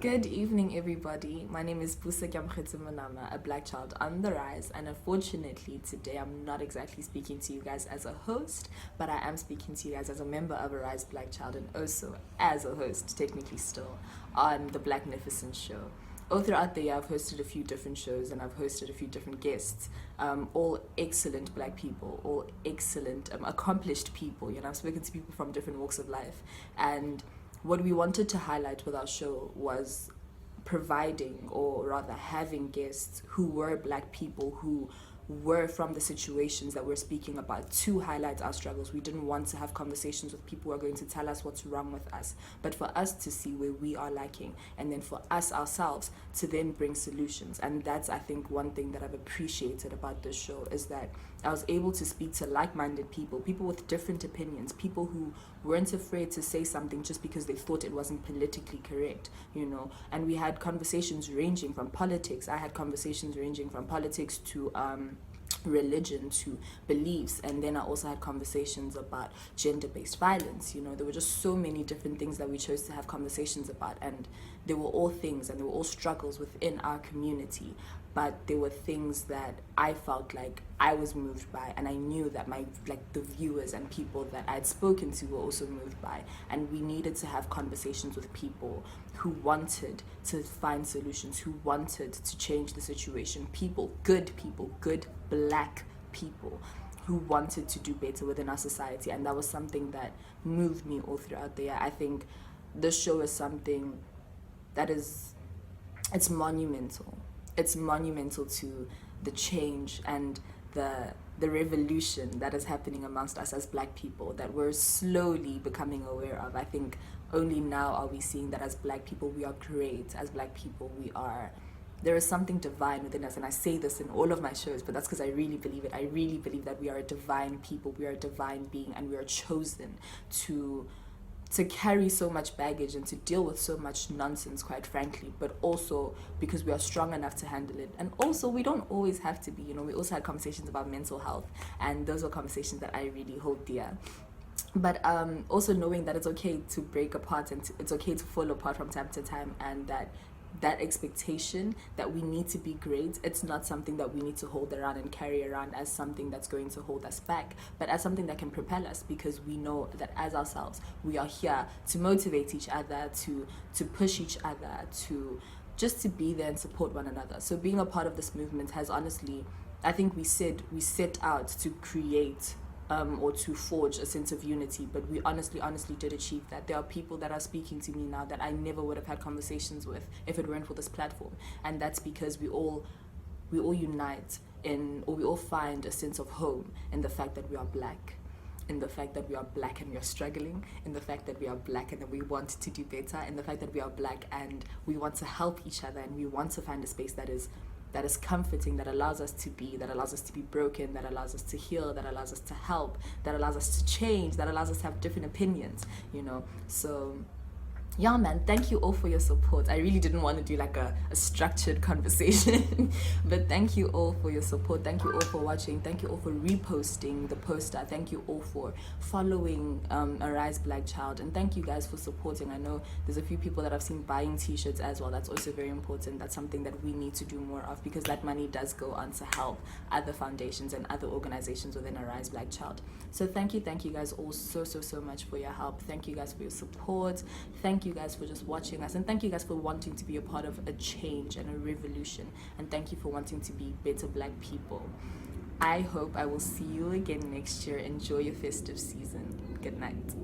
Good evening, everybody. My name is Keamogetse Monama, a black child on the rise, and unfortunately, today I'm not exactly speaking to you guys as a host, but I am speaking to you guys as a member of a Rise Black Child and also as a host, technically still, on the Blacknificent show. All throughout the year, I've hosted a few different shows and I've hosted a few different guests, all excellent black people, all excellent, accomplished people. I've spoken to people from different walks of life, and what we wanted to highlight with our show was providing, or rather having, guests who were black people, who were from the situations that we're speaking about, to highlight our struggles. We didn't want to have conversations with people who are going to tell us what's wrong with us, but for us to see where we are lacking, and then for us ourselves to then bring solutions. And that's, I think, one thing that I've appreciated about this show, is that I was able to speak to like-minded people with different opinions, people who weren't afraid to say something just because they thought it wasn't politically correct, and we had conversations ranging from politics. I had conversations ranging from politics to religion, to beliefs, and then I also had conversations about gender-based violence. There were just so many different things that we chose to have conversations about, and they were all things and they were all struggles within our community, but they were things that I felt like I was moved by, and I knew that the viewers and people that I had spoken to were also moved by, and we needed to have conversations with people who wanted to find solutions, who wanted to change the situation, good black people who wanted to do better within our society. And that was something that moved me all throughout the year. I think this show is something that it's monumental. It's monumental to the change and the revolution that is happening amongst us as black people, that we're slowly becoming aware of. I think only now are we seeing that as black people we are great. As black people there is something divine within us, and I say this in all of my shows, but that's because I really believe it. I really believe that we are a divine people, we are a divine being, and we are chosen to carry so much baggage and to deal with so much nonsense, quite frankly, but also because we are strong enough to handle it. And also, we don't always have to be, we also had conversations about mental health, and those were conversations that I really hold dear. But also knowing that it's okay to break apart, and it's okay to fall apart from time to time, and that expectation that we need to be great, it's not something that we need to hold around and carry around as something that's going to hold us back, but as something that can propel us, because we know that as ourselves, we are here to motivate each other, to push each other, to just to be there and support one another. So being a part of this movement has honestly, I think we set out to create or to forge a sense of unity, but we honestly did achieve that. There are people that are speaking to me now that I never would have had conversations with if it weren't for this platform, and that's because we all unite or we all find a sense of home in the fact that we are black, in the fact that we are black and we are struggling, in the fact that we are black and that we want to do better, in the fact that we are black and we want to help each other, and we want to find a space that is comforting, that allows us to be broken, that allows us to heal, that allows us to help, that allows us to change, that allows us to have different opinions, So yeah, man, thank you all for your support. I really didn't want to do like a structured conversation, but thank you all for your support. Thank you all for watching. Thank you all for reposting the poster. Thank you all for following Arise Black Child, and thank you guys for supporting. I know there's a few people that I've seen buying t-shirts as well. That's also very important. That's something that we need to do more of, because that money does go on to help other foundations and other organizations within Arise Black Child. So thank you guys all so much for your help. Thank you guys for your support. Thank you guys for just watching us, and thank you guys for wanting to be a part of a change and a revolution, and thank you for wanting to be better black people. I hope I will see you again next year. Enjoy your festive season. Good night.